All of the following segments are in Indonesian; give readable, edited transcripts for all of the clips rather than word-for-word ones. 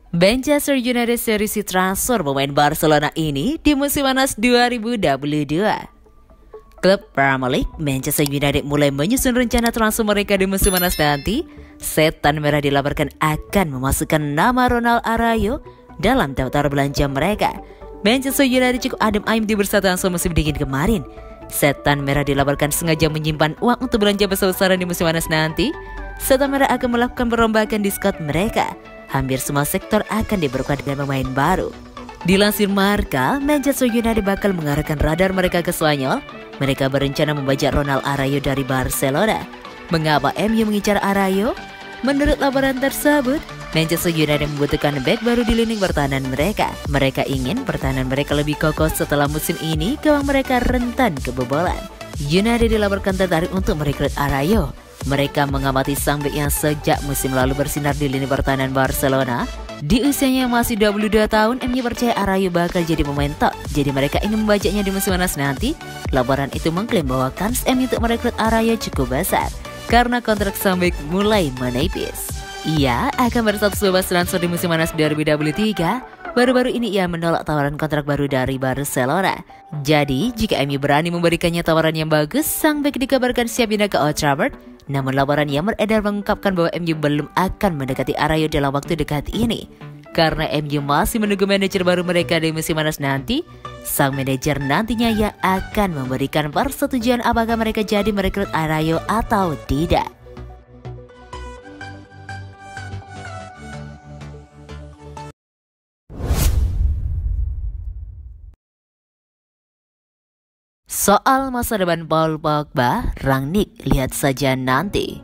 Manchester United serisi transfer pemain Barcelona ini di musim panas 2022. Klub Premier League Manchester United mulai menyusun rencana transfer mereka di musim panas nanti. Setan Merah dilaporkan akan memasukkan nama Ronald Araujo dalam daftar belanja mereka. Manchester United cukup adem ayem di bursa transfer musim dingin kemarin. Setan Merah dilaporkan sengaja menyimpan uang untuk belanja besar-besaran di musim panas nanti. Setan Merah akan melakukan perombakan di squad mereka. Hampir semua sektor akan diperkuat dengan pemain baru. Dilansir Marca, Manchester United bakal mengarahkan radar mereka ke Spanyol. Mereka berencana membajak Ronald Araujo dari Barcelona. Mengapa MU mengincar Araujo? Menurut laporan tersebut, Manchester United membutuhkan bek baru di lini pertahanan mereka. Mereka ingin pertahanan mereka lebih kokoh setelah musim ini gawang mereka rentan kebobolan. United dilaporkan tertarik untuk merekrut Araujo. Mereka mengamati sang bek yang sejak musim lalu bersinar di lini pertahanan Barcelona. Di usianya yang masih 22 tahun, MU percaya Araujo bakal jadi pemain top. Jadi mereka ingin membajaknya di musim panas nanti. Laporan itu mengklaim bahwa kans MU untuk merekrut Araujo cukup besar karena kontrak sang bek mulai menipis. Ia akan berstatus bebas transfer di musim panas 2023. Baru-baru ini ia menolak tawaran kontrak baru dari Barcelona. Jadi, jika MU berani memberikannya tawaran yang bagus, sang bek dikabarkan siap pindah ke Old Trafford. Namun laporan yang beredar mengungkapkan bahwa MU belum akan mendekati Araujo dalam waktu dekat ini. Karena MU masih menunggu manajer baru mereka di musim panas nanti, sang manajer nantinya yang akan memberikan persetujuan apakah mereka jadi merekrut Araujo atau tidak. Soal masa depan Paul Pogba, Rangnick lihat saja nanti.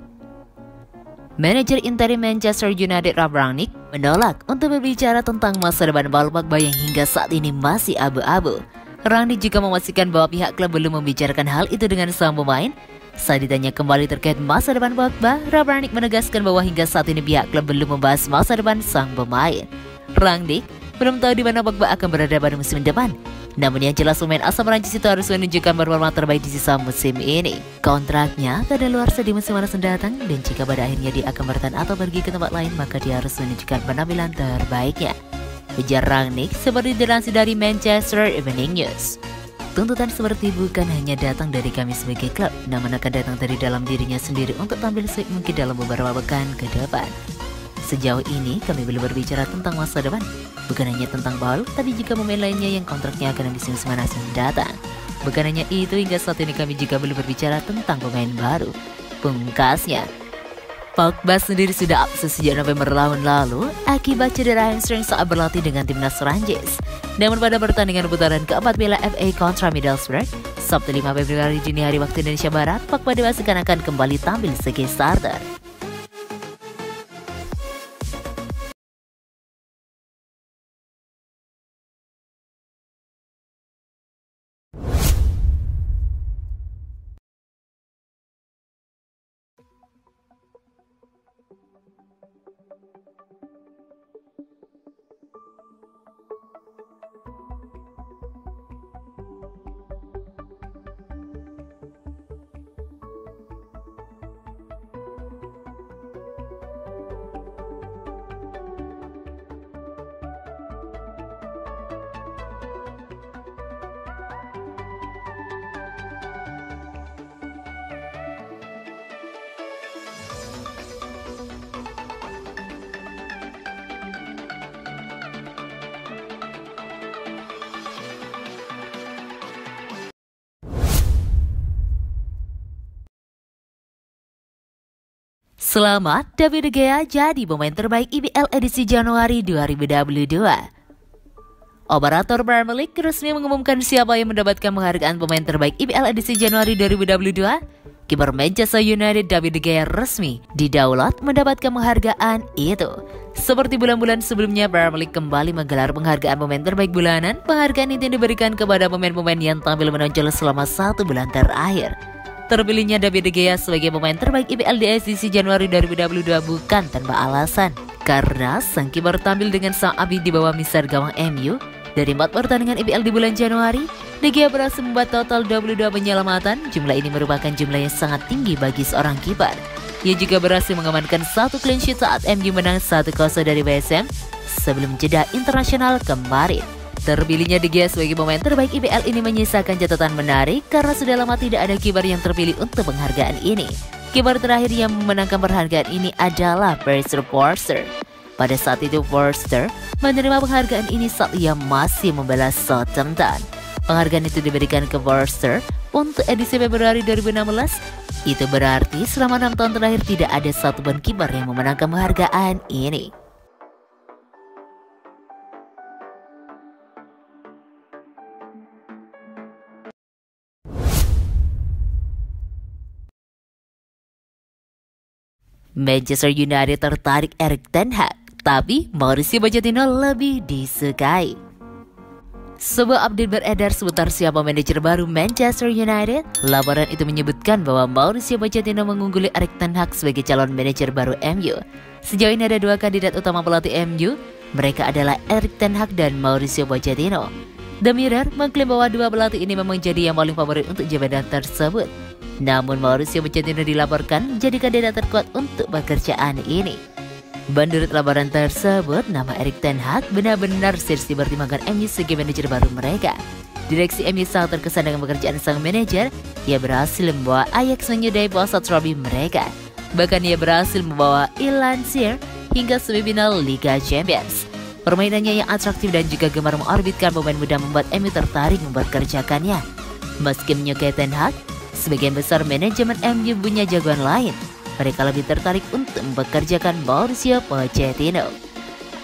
Manajer interim Manchester United Ralf Rangnick menolak untuk berbicara tentang masa depan Paul Pogba yang hingga saat ini masih abu-abu. Rangnick juga memastikan bahwa pihak klub belum membicarakan hal itu dengan sang pemain. Saat ditanya kembali terkait masa depan Pogba, Ralf Rangnick menegaskan bahwa hingga saat ini pihak klub belum membahas masa depan sang pemain. Rangnick belum tahu di mana Pogba akan berada pada musim depan. Namun yang jelas pemain asal Prancis itu harus menunjukkan performa terbaik di sisa musim ini. Kontraknya kadaluarsa di musim panas mendatang dan jika pada akhirnya dia akan bertahan atau pergi ke tempat lain maka dia harus menunjukkan penampilan terbaiknya. Ujar Rangnick seperti dilansir dari Manchester Evening News. Tuntutan seperti bukan hanya datang dari kami sebagai klub, namun akan datang dari dalam dirinya sendiri untuk tampil sebaik mungkin dalam beberapa pekan ke depan. Sejauh ini kami belum berbicara tentang masa depan. Bukan hanya tentang Paul, tapi juga pemain lainnya yang kontraknya akan habis musim panas mendatang. Bukan hanya itu, hingga saat ini kami juga belum berbicara tentang pemain baru. Pungkasnya, Pogba sendiri sudah absen sejak November tahun lalu akibat cedera hamstring saat berlatih dengan timnas Prancis. Namun pada pertandingan putaran keempat Piala FA kontra Middlesbrough, Sabtu 5 Februari dini hari waktu Indonesia Barat, Pogba dipastikan akan kembali tampil sebagai starter. Selamat, David De Gea jadi pemain terbaik IPL edisi Januari 2022. Operator Premier League resmi mengumumkan siapa yang mendapatkan penghargaan pemain terbaik IPL edisi Januari 2022. Kiper Manchester United David De Gea resmi didaulat mendapatkan penghargaan itu. Seperti bulan-bulan sebelumnya, Premier League kembali menggelar penghargaan pemain terbaik bulanan. Penghargaan itu diberikan kepada pemain-pemain yang tampil menonjol selama 1 bulan terakhir. Terpilihnya David De Gea sebagai pemain terbaik IPL di edisi Januari 2022 bukan tanpa alasan. Karena sang kiper tampil dengan sang api di bawah mister gawang MU. Dari 4 pertandingan IPL di bulan Januari, De Gea berhasil membuat total 22 penyelamatan. Jumlah ini merupakan jumlah yang sangat tinggi bagi seorang kiper. Ia juga berhasil mengamankan satu clean sheet saat MU menang 1-0 dari West Ham sebelum jeda internasional kemarin. Terpilihnya De Gea sebagai pemain terbaik IPL ini menyisakan catatan menarik karena sudah lama tidak ada kiper yang terpilih untuk penghargaan ini. Kiper terakhir yang memenangkan penghargaan ini adalah Fraser Forster. Pada saat itu Forster menerima penghargaan ini saat ia masih membela Southampton. Penghargaan itu diberikan ke Forster untuk edisi Februari 2016. Itu berarti selama 6 tahun terakhir tidak ada satupun kiper yang memenangkan penghargaan ini. Manchester United tertarik Erik ten Hag, tapi Mauricio Pochettino lebih disukai. Sebuah update beredar seputar siapa manajer baru Manchester United. Laporan itu menyebutkan bahwa Mauricio Pochettino mengungguli Erik ten Hag sebagai calon manajer baru MU. Sejauh ini ada dua kandidat utama pelatih MU. Mereka adalah Erik ten Hag dan Mauricio Pochettino. The Mirror mengklaim bahwa dua pelatih ini memang jadi yang paling favorit untuk jabatan tersebut. Namun Mauricio Pochettino dilaporkan jadi kandidat terkuat untuk pekerjaan ini. Menurut laporan tersebut, nama Erik ten Hag benar-benar serius dipertimbangkan MU sebagai manajer baru mereka. Direksi MU sangat terkesan dengan pekerjaan sang manajer. Ia berhasil membawa Ajax menyudahi puasa trofi mereka. Bahkan ia berhasil membawa Al Nassr hingga semifinal Liga Champions. Permainannya yang atraktif dan juga gemar mengorbitkan pemain muda membuat MU tertarik mempekerjakannya. Meski menyukai ten Hag, sebagian besar manajemen MU punya jagoan lain. Mereka lebih tertarik untuk mempekerjakan Mauricio Pochettino.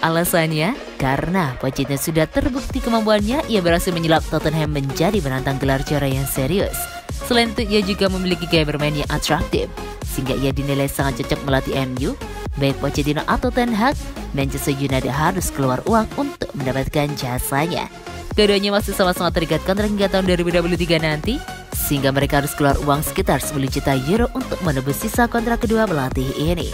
Alasannya, karena Pochettino sudah terbukti kemampuannya, ia berhasil menyulap Tottenham menjadi penantang gelar juara yang serius. Selain itu, ia juga memiliki gaya bermain yang atraktif, sehingga ia dinilai sangat cocok melatih MU. Baik Pochettino atau ten Hag, Manchester United harus keluar uang untuk mendapatkan jasanya. Keduanya masih sama-sama terikat kontrak hingga tahun 2023 nanti, sehingga mereka harus keluar uang sekitar 10 juta euro untuk menebus sisa kontrak kedua pelatih ini.